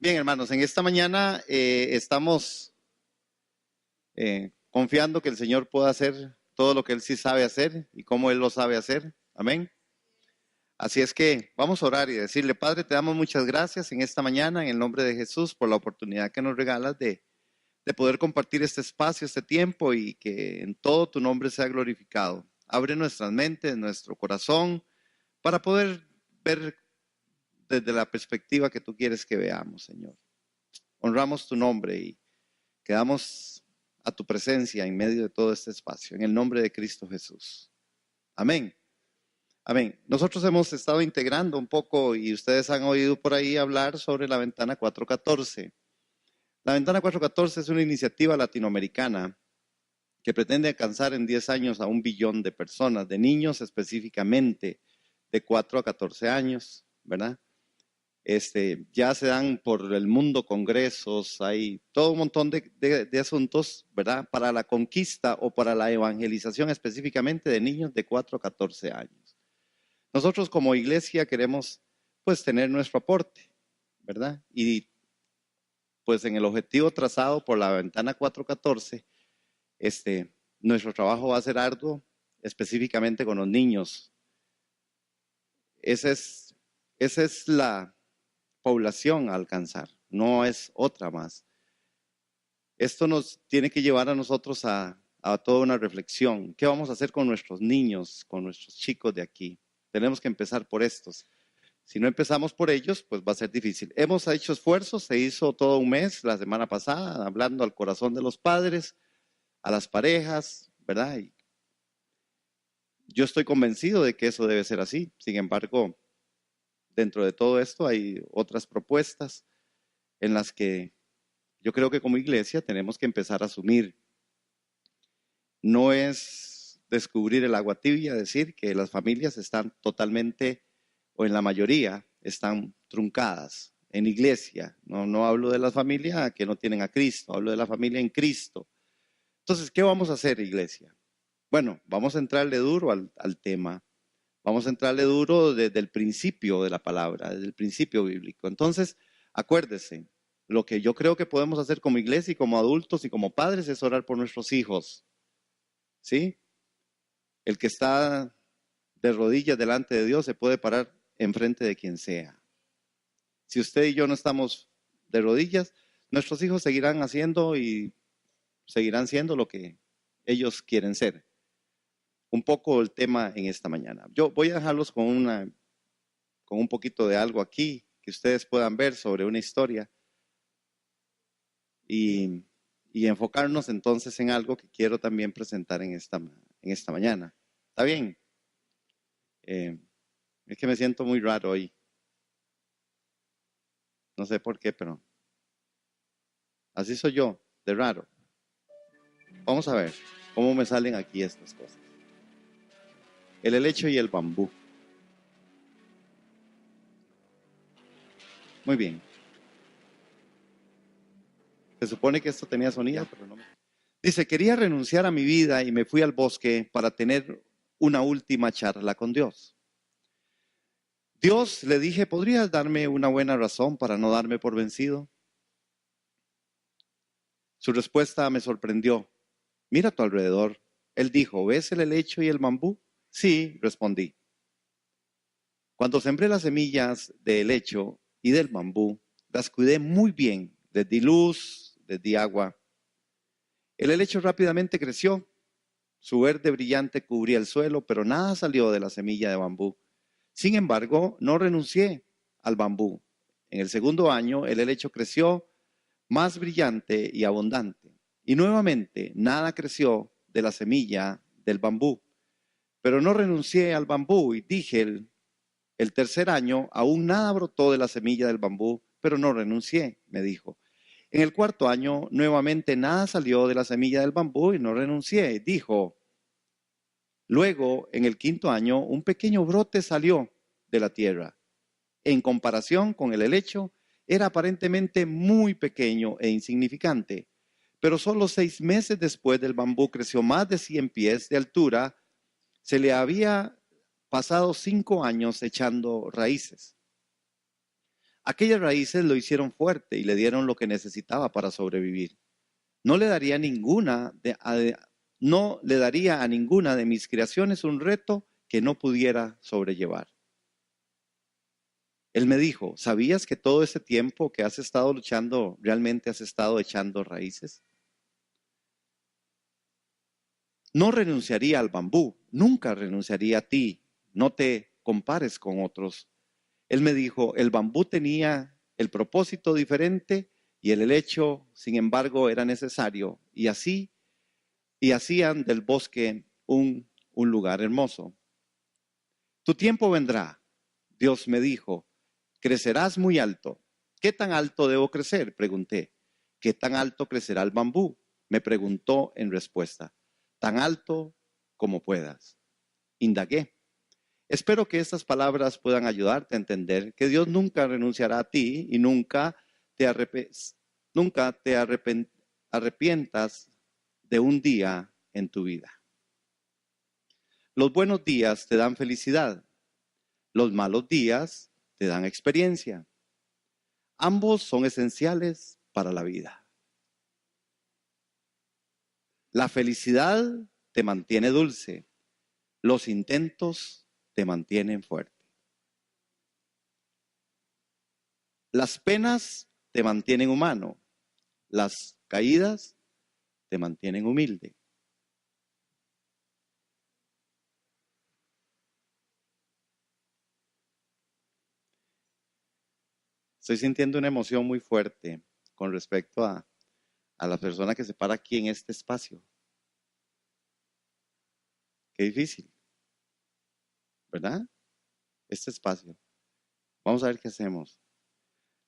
Bien, hermanos, en esta mañana estamos confiando que el Señor pueda hacer todo lo que Él sí sabe hacer y cómo Él lo sabe hacer. Amén. Así es que vamos a orar y decirle, Padre, te damos muchas gracias en esta mañana, en el nombre de Jesús, por la oportunidad que nos regalas de poder compartir este espacio, este tiempo y que en todo tu nombre sea glorificado. Abre nuestras mentes, nuestro corazón, para poder ver desde la perspectiva que tú quieres que veamos, Señor. Honramos tu nombre y quedamos a tu presencia en medio de todo este espacio, en el nombre de Cristo Jesús. Amén. Amén. Nosotros hemos estado integrando un poco y ustedes han oído por ahí hablar sobre la ventana 414. La ventana 414 es una iniciativa latinoamericana que pretende alcanzar en 10 años a 1 billón de personas, de niños específicamente de 4 a 14 años, ¿verdad? Ya se dan por el mundo congresos, hay todo un montón de asuntos, ¿verdad? Para la conquista o para la evangelización específicamente de niños de 4 a 14 años. Nosotros como iglesia queremos pues tener nuestro aporte, ¿verdad? Y pues en el objetivo trazado por la ventana 414, nuestro trabajo va a ser arduo, específicamente con los niños. Esa es la población a alcanzar, no es otra más. Esto nos tiene que llevar a nosotros a toda una reflexión. ¿Qué vamos a hacer con nuestros niños, con nuestros chicos de aquí? Tenemos que empezar por estos. Si no empezamos por ellos, pues va a ser difícil. Hemos hecho esfuerzos, se hizo todo un mes la semana pasada, hablando al corazón de los padres, a las parejas, ¿verdad? Y yo estoy convencido de que eso debe ser así. Sin embargo, dentro de todo esto hay otras propuestas en las que yo creo que como iglesia tenemos que empezar a asumir. No es descubrir el agua tibia, decir que las familias están totalmente, o en la mayoría, están truncadas en iglesia. No hablo de la familia que no tienen a Cristo, hablo de la familia en Cristo. Entonces, ¿qué vamos a hacer, iglesia? Bueno, vamos a entrarle duro al tema. Vamos a entrarle duro desde el principio de la palabra, desde el principio bíblico. Entonces, acuérdese, lo que yo creo que podemos hacer como iglesia y como adultos y como padres es orar por nuestros hijos. ¿Sí? El que está de rodillas delante de Dios se puede parar enfrente de quien sea. Si usted y yo no estamos de rodillas, nuestros hijos seguirán haciendo y seguirán siendo lo que ellos quieren ser. Un poco el tema en esta mañana. Yo voy a dejarlos con un poquito de algo aquí que ustedes puedan ver sobre una historia y enfocarnos entonces en algo que quiero también presentar en esta mañana. ¿Está bien? Es que me siento muy raro hoy. No sé por qué, pero así soy yo, de raro. Vamos a ver cómo me salen aquí estas cosas. El helecho y el bambú. Muy bien. Se supone que esto tenía sonido, pero no me... Dice, quería renunciar a mi vida y me fui al bosque para tener una última charla con Dios. Dios, le dije, ¿podrías darme una buena razón para no darme por vencido? Su respuesta me sorprendió. Mira a tu alrededor. Él dijo, ¿ves el helecho y el bambú? Sí, respondí. Cuando sembré las semillas del helecho y del bambú, las cuidé muy bien, les di luz, les di agua. El helecho rápidamente creció. Su verde brillante cubría el suelo, pero nada salió de la semilla de bambú. Sin embargo, no renuncié al bambú. En el segundo año, el helecho creció más brillante y abundante. Y nuevamente, nada creció de la semilla del bambú. Pero no renuncié al bambú y dije, el tercer año, aún nada brotó de la semilla del bambú, pero no renuncié, me dijo. En el cuarto año, nuevamente nada salió de la semilla del bambú y no renuncié. Dijo, luego, en el quinto año, un pequeño brote salió de la tierra. En comparación con el helecho, era aparentemente muy pequeño e insignificante. Pero solo 6 meses después del bambú creció más de 100 pies de altura. Se le había pasado 5 años echando raíces. Aquellas raíces lo hicieron fuerte y le dieron lo que necesitaba para sobrevivir. No le daría no le daría a ninguna de mis creaciones un reto que no pudiera sobrellevar. Él me dijo, ¿sabías que todo ese tiempo que has estado luchando, realmente has estado echando raíces? No renunciaría al bambú, nunca renunciaría a ti, no te compares con otros. Él me dijo, el bambú tenía el propósito diferente y el helecho, sin embargo, era necesario. Y hacían del bosque un lugar hermoso. Tu tiempo vendrá, Dios me dijo, crecerás muy alto. ¿Qué tan alto debo crecer? Pregunté. ¿Qué tan alto crecerá el bambú? Me preguntó en respuesta. Tan alto como puedas. Indagué. Espero que estas palabras puedan ayudarte a entender que Dios nunca renunciará a ti y nunca te arrepientas de un día en tu vida. Los buenos días te dan felicidad, los malos días te dan experiencia. Ambos son esenciales para la vida. La felicidad te mantiene dulce, los intentos te mantienen fuerte. Las penas te mantienen humano, las caídas te mantienen humilde. Estoy sintiendo una emoción muy fuerte con respecto a la persona que se para aquí en este espacio. Qué difícil, ¿verdad? Este espacio. Vamos a ver qué hacemos.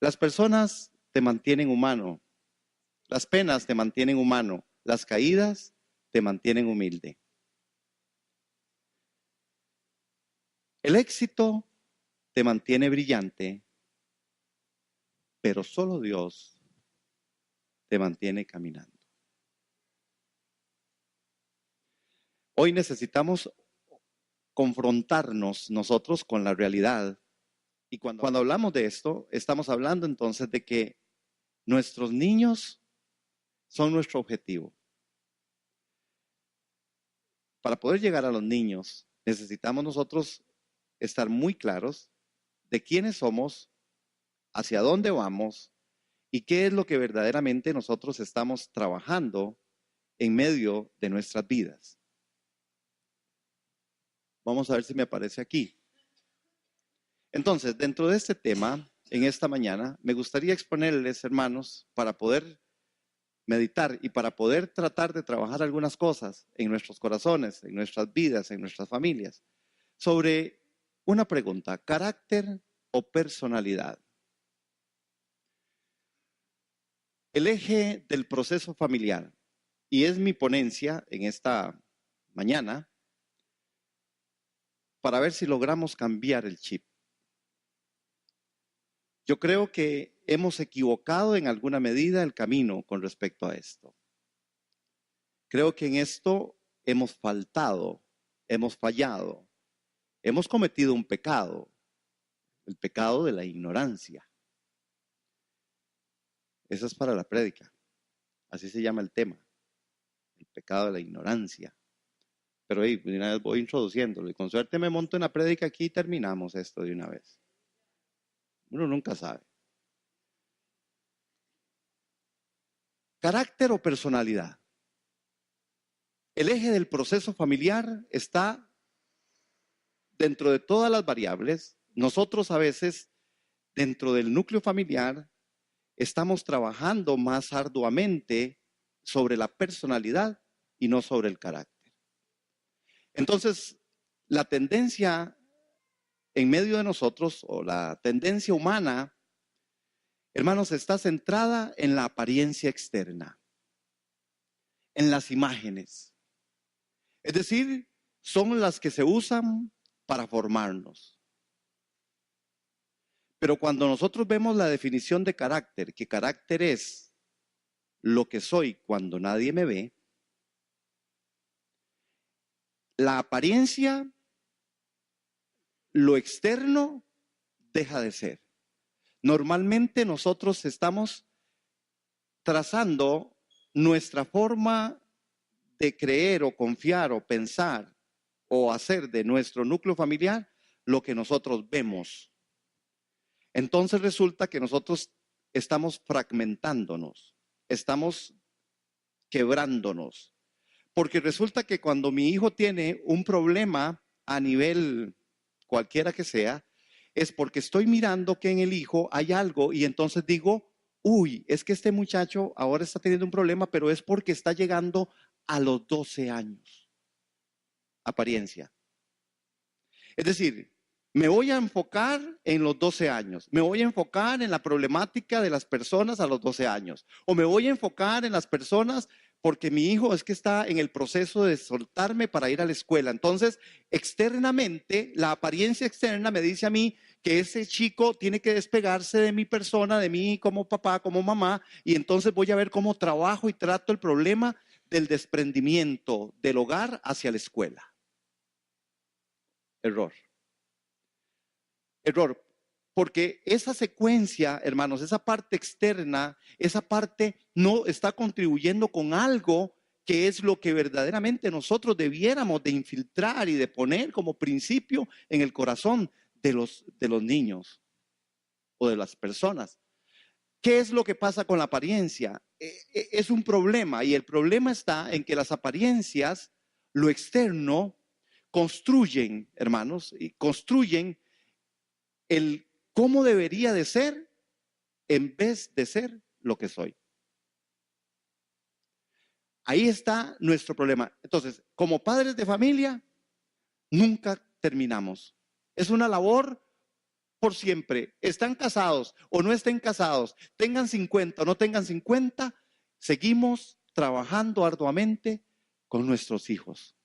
Las personas te mantienen humano, las penas te mantienen humano, las caídas te mantienen humilde. El éxito te mantiene brillante, pero solo Dios te mantiene caminando. Hoy necesitamos confrontarnos nosotros con la realidad. Y cuando hablamos de esto, estamos hablando entonces de que nuestros niños son nuestro objetivo. Para poder llegar a los niños, necesitamos nosotros estar muy claros de quiénes somos, hacia dónde vamos y qué es lo que verdaderamente nosotros estamos trabajando en medio de nuestras vidas. Vamos a ver si me aparece aquí. Entonces, dentro de este tema, en esta mañana, me gustaría exponerles, hermanos, para poder meditar y para poder tratar de trabajar algunas cosas en nuestros corazones, en nuestras vidas, en nuestras familias, sobre una pregunta: ¿carácter o personalidad? El eje del proceso familiar, y es mi ponencia en esta mañana, para ver si logramos cambiar el chip. Yo creo que hemos equivocado en alguna medida el camino con respecto a esto. Creo que en esto hemos faltado, hemos fallado, hemos cometido un pecado, el pecado de la ignorancia. Eso es para la prédica, así se llama el tema, el pecado de la ignorancia. Pero ahí, de una vez voy introduciéndolo y con suerte me monto en la prédica aquí y terminamos esto de una vez. Uno nunca sabe. Carácter o personalidad. El eje del proceso familiar está dentro de todas las variables. Nosotros a veces, dentro del núcleo familiar, estamos trabajando más arduamente sobre la personalidad y no sobre el carácter. Entonces, la tendencia en medio de nosotros, o la tendencia humana, hermanos, está centrada en la apariencia externa, en las imágenes. Es decir, son las que se usan para formarnos. Pero cuando nosotros vemos la definición de carácter, que carácter es lo que soy cuando nadie me ve, la apariencia, lo externo, deja de ser. Normalmente nosotros estamos trazando nuestra forma de creer o confiar o pensar o hacer de nuestro núcleo familiar lo que nosotros vemos. Entonces resulta que nosotros estamos fragmentándonos, estamos quebrándonos, porque resulta que cuando mi hijo tiene un problema a nivel cualquiera que sea, es porque estoy mirando que en el hijo hay algo y entonces digo, uy, es que este muchacho ahora está teniendo un problema, pero es porque está llegando a los 12 años. Apariencia. Es decir, me voy a enfocar en los 12 años, me voy a enfocar en la problemática de las personas a los 12 años, o me voy a enfocar en las personas porque mi hijo es que está en el proceso de soltarme para ir a la escuela. Entonces, externamente, la apariencia externa me dice a mí que ese chico tiene que despegarse de mi persona, de mí como papá, como mamá, y entonces voy a ver cómo trabajo y trato el problema del desprendimiento del hogar hacia la escuela. Error. Error. Porque esa secuencia, hermanos, esa parte externa, esa parte no está contribuyendo con algo que es lo que verdaderamente nosotros debiéramos de infiltrar y de poner como principio en el corazón de los niños o de las personas. ¿Qué es lo que pasa con la apariencia? Es un problema y el problema está en que las apariencias, lo externo, construyen, hermanos, y construyen el cómo debería de ser en vez de ser lo que soy. Ahí está nuestro problema. Entonces, como padres de familia, nunca terminamos. Es una labor por siempre. Están casados o no estén casados, tengan 50 o no tengan 50, seguimos trabajando arduamente con nuestros hijos.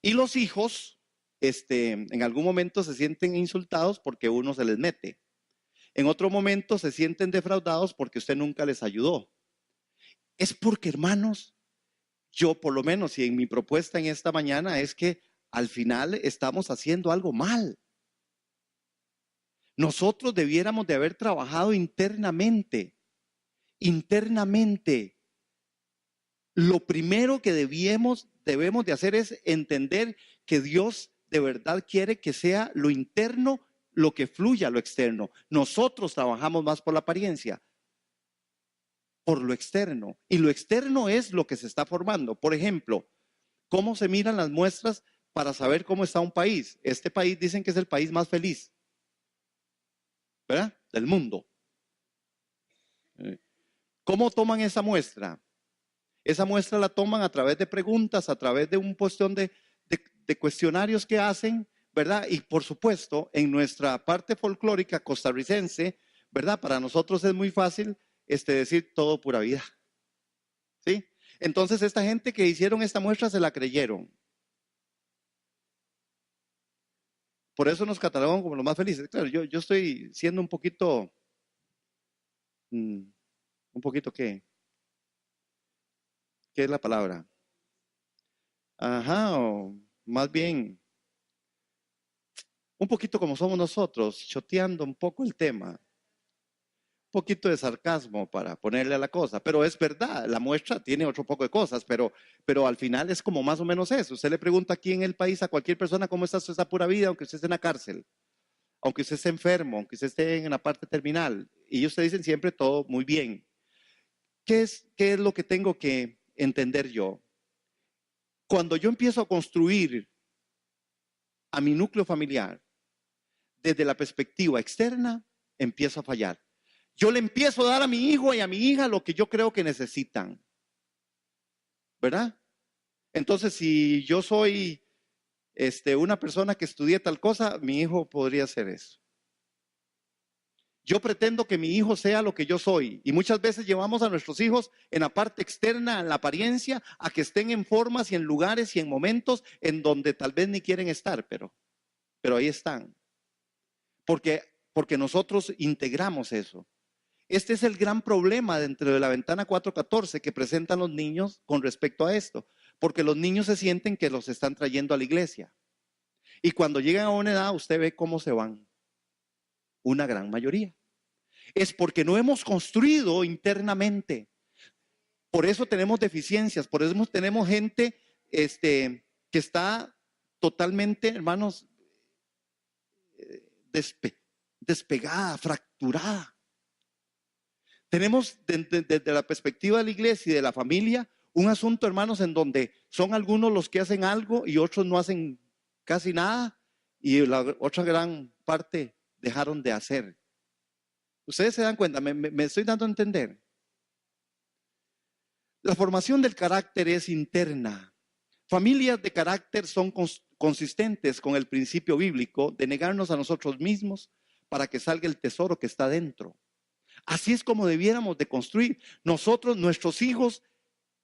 Y los hijos, en algún momento se sienten insultados porque uno se les mete. En otro momento se sienten defraudados porque usted nunca les ayudó. Es porque, hermanos, yo por lo menos, y en mi propuesta en esta mañana es que al final estamos haciendo algo mal. Nosotros debiéramos de haber trabajado internamente. Lo primero que debemos de hacer es entender que Dios de verdad quiere que sea lo interno lo que fluya a lo externo. Nosotros trabajamos más por la apariencia, por lo externo. Y lo externo es lo que se está formando. Por ejemplo, ¿cómo se miran las muestras para saber cómo está un país? Este país dicen que es el país más feliz, ¿verdad? Del mundo. ¿Cómo toman esa muestra? Esa muestra la toman a través de preguntas, a través de un cuestión de cuestionarios que hacen, ¿verdad? Y por supuesto, en nuestra parte folclórica costarricense, ¿verdad? Para nosotros es muy fácil decir todo pura vida. ¿Sí? Entonces, esta gente que hicieron esta muestra se la creyeron. Por eso nos catalogan como los más felices. Claro, yo estoy siendo un poquito, ¿qué? ¿Qué es la palabra? Ajá, o más bien, un poquito como somos nosotros, choteando un poco el tema. Un poquito de sarcasmo para ponerle a la cosa, pero es verdad, la muestra tiene otro poco de cosas, pero al final es como más o menos eso. Usted le pregunta aquí en el país a cualquier persona cómo está esa pura vida, aunque usted esté en la cárcel, aunque usted esté enfermo, aunque usted esté en la parte terminal, y ellos te dicen siempre todo muy bien. ¿Qué es lo que tengo que entender yo? Cuando yo empiezo a construir a mi núcleo familiar desde la perspectiva externa, empiezo a fallar. Yo le empiezo a dar a mi hijo y a mi hija lo que yo creo que necesitan, ¿verdad? Entonces, si yo soy una persona que estudié tal cosa, mi hijo podría hacer eso. Yo pretendo que mi hijo sea lo que yo soy y muchas veces llevamos a nuestros hijos en la parte externa, en la apariencia, a que estén en formas y en lugares y en momentos en donde tal vez ni quieren estar, pero ahí están. Porque nosotros integramos eso. Este es el gran problema dentro de la ventana 414 que presentan los niños con respecto a esto, porque los niños se sienten que los están trayendo a la iglesia. Y cuando llegan a una edad, usted ve cómo se van. una gran mayoría. Es porque no hemos construido internamente. Por eso tenemos deficiencias, por eso tenemos gente que está totalmente, hermanos, despegada, fracturada. Tenemos desde la perspectiva de la iglesia y de la familia un asunto, hermanos, en donde son algunos los que hacen algo y otros no hacen casi nada y la otra gran parte dejaron de hacer. Ustedes se dan cuenta, me estoy dando a entender. La formación del carácter es interna. Familias de carácter son consistentes con el principio bíblico de negarnos a nosotros mismos para que salga el tesoro que está dentro. Así es como debiéramos de construir. Nosotros, nuestros hijos,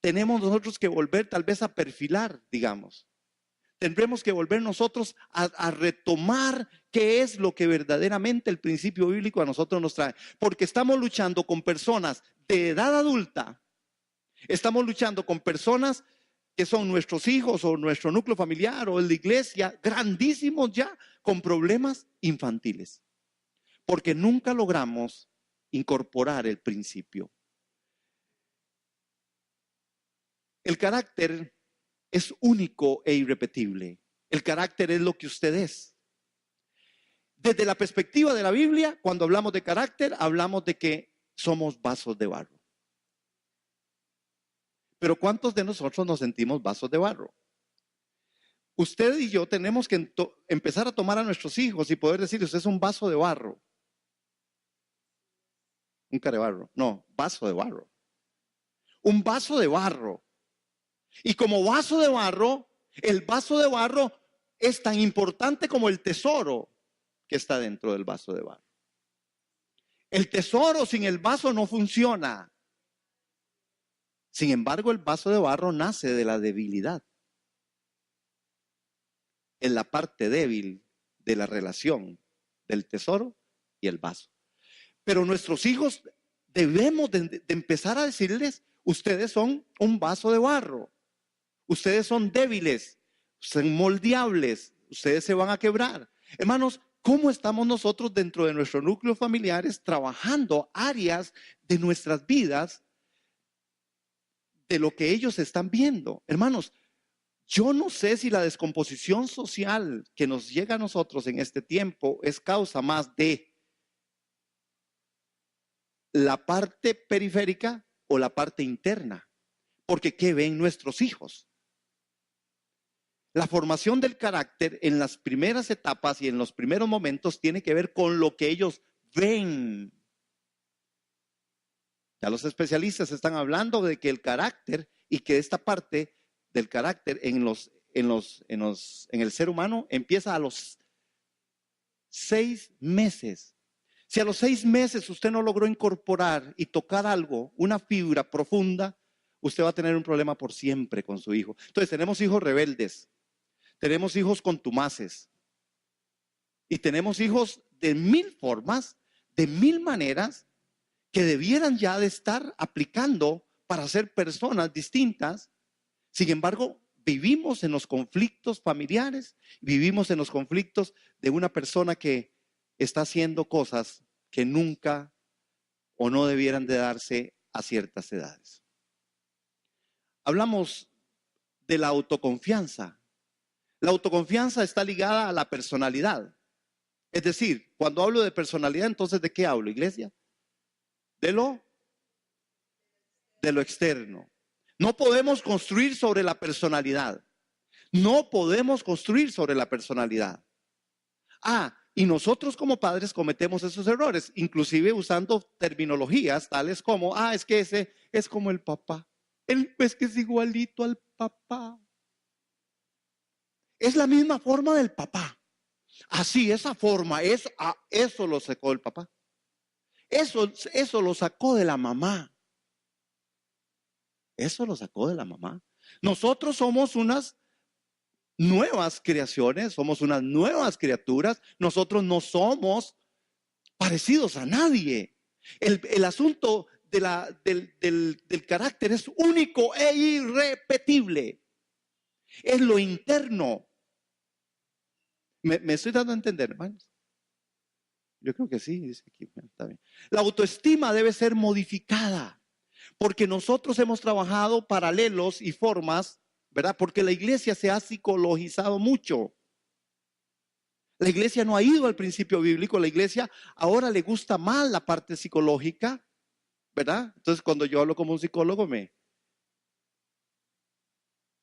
tenemos nosotros que volver tal vez a perfilar, digamos. Tendremos que volver nosotros a retomar qué es lo que verdaderamente el principio bíblico a nosotros nos trae. Porque estamos luchando con personas de edad adulta. Estamos luchando con personas que son nuestros hijos o nuestro núcleo familiar o en la iglesia, grandísimos ya, con problemas infantiles. Porque nunca logramos incorporar el principio. El carácter es único e irrepetible. El carácter es lo que usted es. Desde la perspectiva de la Biblia, cuando hablamos de carácter, hablamos de que somos vasos de barro. Pero ¿cuántos de nosotros nos sentimos vasos de barro? Usted y yo tenemos que empezar a tomar a nuestros hijos y poder decir, usted es un vaso de barro. Un carebarro. No, vaso de barro. Un vaso de barro. Y como vaso de barro, el vaso de barro es tan importante como el tesoro que está dentro del vaso de barro. El tesoro sin el vaso no funciona. Sin embargo, el vaso de barro nace de la debilidad. Es la parte débil de la relación del tesoro y el vaso. Pero nuestros hijos debemos de empezar a decirles, ustedes son un vaso de barro. Ustedes son débiles, son moldeables, ustedes se van a quebrar. Hermanos, ¿cómo estamos nosotros dentro de nuestros núcleos familiares trabajando áreas de nuestras vidas de lo que ellos están viendo? Hermanos, yo no sé si la descomposición social que nos llega a nosotros en este tiempo es causa más de la parte periférica o la parte interna. Porque ¿qué ven nuestros hijos? La formación del carácter en las primeras etapas y en los primeros momentos tiene que ver con lo que ellos ven. Ya los especialistas están hablando de que el carácter y que esta parte del carácter en el ser humano empieza a los 6 meses. Si a los 6 meses usted no logró incorporar y tocar algo, una fibra profunda, usted va a tener un problema por siempre con su hijo. Entonces tenemos hijos rebeldes. Tenemos hijos contumaces y tenemos hijos de 1000 formas, de 1000 maneras que debieran ya de estar aplicando para ser personas distintas. Sin embargo, vivimos en los conflictos familiares, vivimos en los conflictos de una persona que está haciendo cosas que nunca o no debieran de darse a ciertas edades. Hablamos de la autoconfianza. La autoconfianza está ligada a la personalidad. Es decir, cuando hablo de personalidad, entonces ¿de qué hablo, iglesia? De lo externo. No podemos construir sobre la personalidad. No podemos construir sobre la personalidad. Y nosotros como padres cometemos esos errores, inclusive usando terminologías tales como, es que ese es como el papá. Él es que es igualito al papá. Es la misma forma del papá. Así, esa forma, eso lo sacó el papá. Eso lo sacó de la mamá. Eso lo sacó de la mamá. Nosotros somos unas nuevas creaciones, somos unas nuevas criaturas. Nosotros no somos parecidos a nadie. El asunto del carácter es único e irrepetible. Es lo interno. ¿Me estoy dando a entender, hermanos? Yo creo que sí, dice aquí. Está bien. La autoestima debe ser modificada, porque nosotros hemos trabajado paralelos y formas, ¿verdad? Porque la iglesia se ha psicologizado mucho. La iglesia no ha ido al principio bíblico, la iglesia ahora le gusta más la parte psicológica, ¿verdad? Entonces cuando yo hablo como un psicólogo,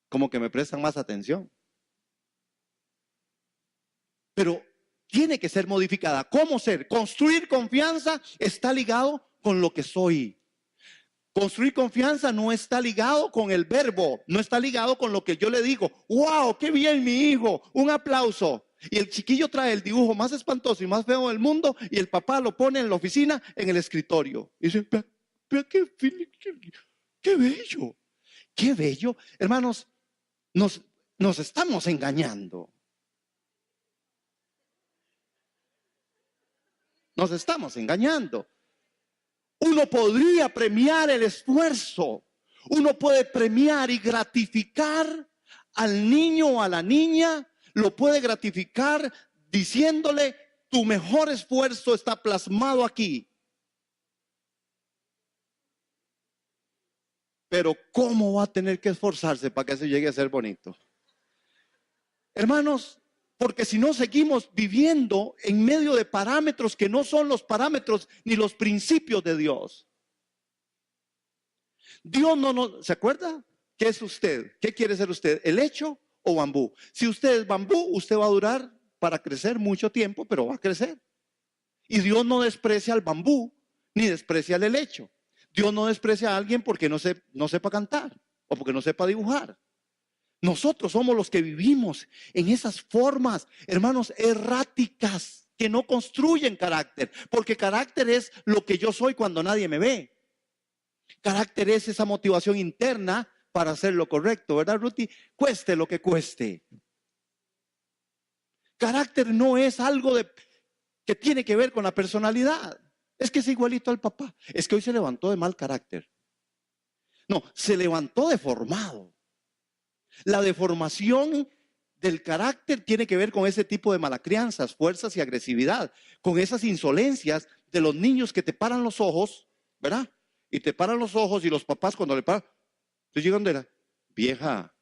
como que me prestan más atención. Pero tiene que ser modificada. ¿Cómo ser? Construir confianza está ligado con lo que soy. Construir confianza no está ligado con el verbo, no está ligado con lo que yo le digo. ¡Wow! ¡Qué bien mi hijo! Un aplauso. Y el chiquillo trae el dibujo más espantoso y más feo del mundo y el papá lo pone en la oficina, en el escritorio. Y dice, vea qué bello, qué bello. Hermanos, nos estamos engañando. Nos estamos engañando. Uno podría premiar el esfuerzo. Uno puede premiar y gratificar al niño o a la niña. Lo puede gratificar diciéndole, tu mejor esfuerzo está plasmado aquí. Pero ¿cómo va a tener que esforzarse para que eso llegue a ser bonito? Hermanos, porque si no seguimos viviendo en medio de parámetros que no son los parámetros ni los principios de Dios. Dios no, ¿se acuerda? ¿Qué es usted? ¿Qué quiere ser usted? ¿Helecho o bambú? Si usted es bambú, usted va a durar para crecer mucho tiempo, pero va a crecer. Y Dios no desprecia al bambú, ni desprecia al helecho. Dios no desprecia a alguien porque no sepa cantar o porque no sepa dibujar. Nosotros somos los que vivimos en esas formas, hermanos, erráticas, que no construyen carácter, porque carácter es lo que yo soy cuando nadie me ve. Carácter es esa motivación interna para hacer lo correcto, ¿verdad, Ruti? Cueste lo que cueste. Carácter no es algo que tiene que ver con la personalidad. Es que es igualito al papá. Es que hoy se levantó de mal carácter. No, se levantó deformado. La deformación del carácter tiene que ver con ese tipo de malacrianzas, fuerzas y agresividad, con esas insolencias de los niños que te paran los ojos, ¿verdad? Y te paran los ojos y los papás cuando le paran, tú llegas donde era, vieja,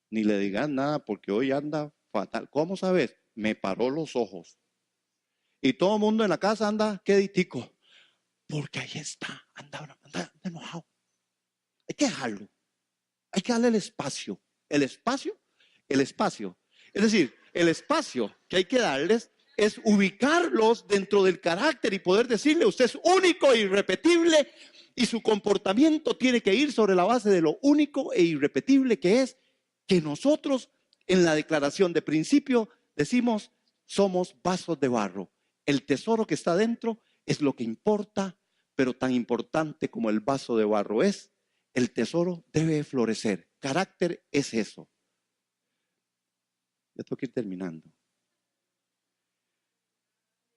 ni le digas nada porque hoy anda fatal. ¿Cómo sabes? Me paró los ojos. Y todo el mundo en la casa anda queditico, porque ahí está, anda enojado. Hay que dejarlo, hay que darle el espacio. El espacio. Es decir, el espacio que hay que darles es ubicarlos dentro del carácter y poder decirle, usted es único e irrepetible y su comportamiento tiene que ir sobre la base de lo único e irrepetible que es que nosotros en la declaración de principio decimos, somos vasos de barro. El tesoro que está dentro es lo que importa, pero tan importante como el vaso de barro es, el tesoro debe florecer. Carácter es eso. Ya tengo que ir terminando.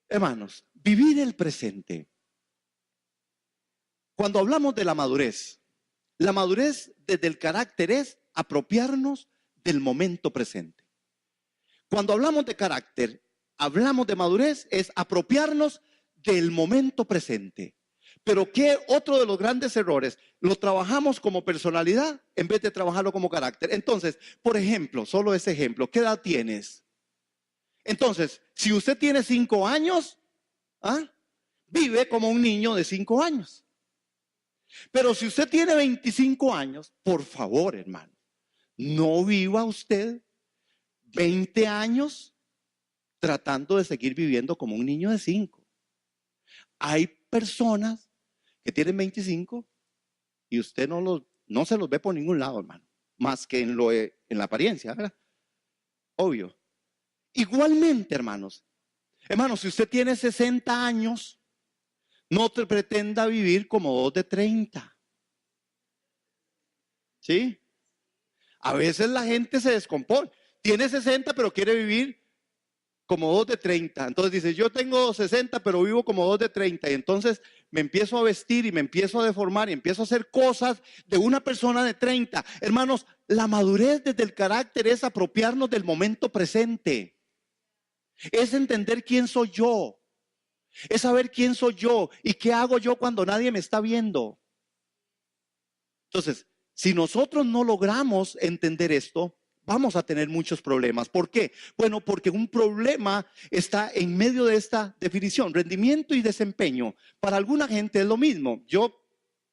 Hermanos, vivir el presente. Cuando hablamos de la madurez desde el carácter es apropiarnos del momento presente. Cuando hablamos de carácter, hablamos de madurez, es apropiarnos del momento presente. Pero ¿qué otro de los grandes errores? Lo trabajamos como personalidad en vez de trabajarlo como carácter. Entonces, por ejemplo, solo ese ejemplo, ¿qué edad tienes? Entonces, si usted tiene 5 años, vive como un niño de 5 años. Pero si usted tiene 25 años, por favor, hermano, no viva usted 20 años tratando de seguir viviendo como un niño de 5. Hay personas que tienen 25 y usted no se los ve por ningún lado, hermano, más que en la apariencia, ¿verdad? Obvio. Igualmente, hermanos, si usted tiene 60 años, no te pretenda vivir como 2 de 30. ¿Sí? A veces la gente se descompone. Tiene 60, pero quiere vivir como 2 de 30. Entonces dice, yo tengo 60, pero vivo como 2 de 30. Y entonces me empiezo a vestir y me empiezo a deformar y empiezo a hacer cosas de una persona de 30. Hermanos, la madurez desde el carácter es apropiarnos del momento presente. Es entender quién soy yo. Es saber quién soy yo y qué hago yo cuando nadie me está viendo. Entonces, si nosotros no logramos entender esto, vamos a tener muchos problemas. ¿Por qué? Bueno, porque un problema está en medio de esta definición. Rendimiento y desempeño. Para alguna gente es lo mismo. Yo,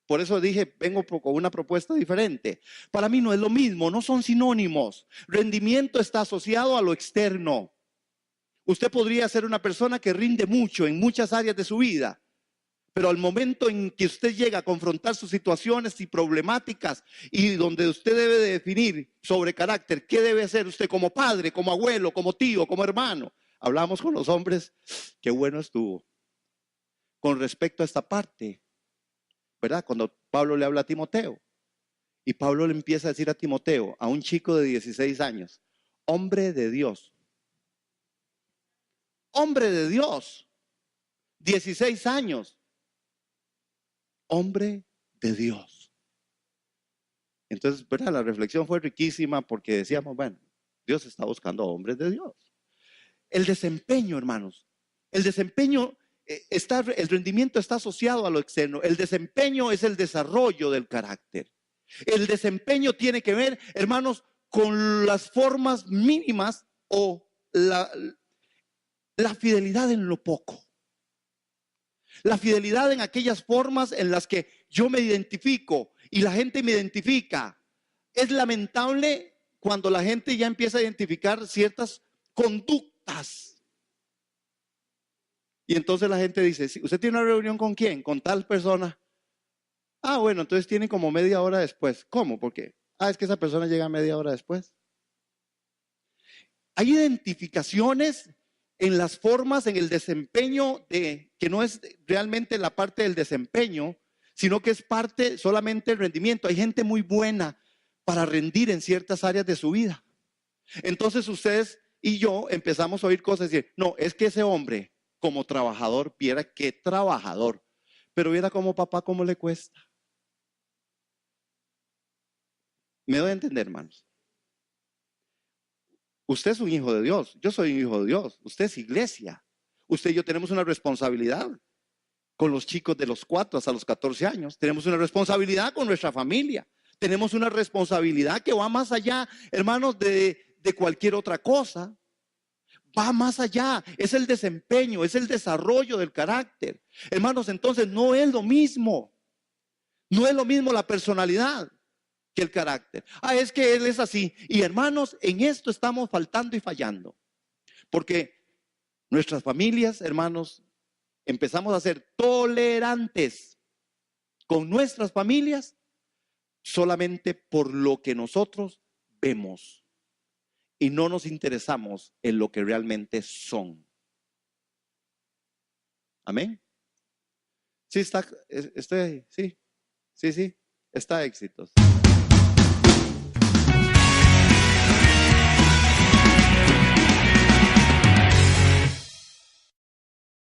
por eso dije, vengo con una propuesta diferente. Para mí no es lo mismo, no son sinónimos. Rendimiento está asociado a lo externo. Usted podría ser una persona que rinde mucho en muchas áreas de su vida, pero al momento en que usted llega a confrontar sus situaciones y problemáticas y donde usted debe de definir sobre carácter, ¿qué debe hacer usted como padre, como abuelo, como tío, como hermano? Hablamos con los hombres, qué bueno estuvo. Con respecto a esta parte, ¿verdad? Cuando Pablo le habla a Timoteo y Pablo le empieza a decir a Timoteo, a un chico de 16 años, hombre de Dios, 16 años, hombre de Dios. Entonces, ¿verdad? La reflexión fue riquísima porque decíamos, bueno, Dios está buscando hombres de Dios. El desempeño, hermanos, el desempeño el rendimiento está asociado a lo externo. El desempeño es el desarrollo del carácter. El desempeño tiene que ver, hermanos, con las formas mínimas o la fidelidad en lo poco. La fidelidad en aquellas formas en las que yo me identifico y la gente me identifica. Es lamentable cuando la gente ya empieza a identificar ciertas conductas. Y entonces la gente dice, ¿usted tiene una reunión con quién? Con tal persona. Ah, bueno, entonces tiene como media hora después. ¿Cómo? ¿Por qué? Ah, es que esa persona llega media hora después. Hay identificaciones en las formas, en el desempeño que no es realmente la parte del desempeño, sino que es parte solamente del rendimiento. Hay gente muy buena para rendir en ciertas áreas de su vida. Entonces ustedes y yo empezamos a oír cosas y decir, no, es que ese hombre como trabajador, viera qué trabajador, pero viera como papá cómo le cuesta. ¿Me doy a entender, hermanos? Usted es un hijo de Dios, yo soy un hijo de Dios, usted es iglesia. Usted y yo tenemos una responsabilidad con los chicos de los 4 hasta los 14 años. Tenemos una responsabilidad con nuestra familia. Tenemos una responsabilidad que va más allá, hermanos, de cualquier otra cosa. Va más allá, es el desempeño, es el desarrollo del carácter. Hermanos, entonces no es lo mismo. No es lo mismo la personalidad que el carácter. Ah, es que él es así. Y hermanos, en esto estamos faltando y fallando. Porque nuestras familias, hermanos, empezamos a ser tolerantes con nuestras familias solamente por lo que nosotros vemos. Y no nos interesamos en lo que realmente son. Amén. Sí, está, sí, está éxitos.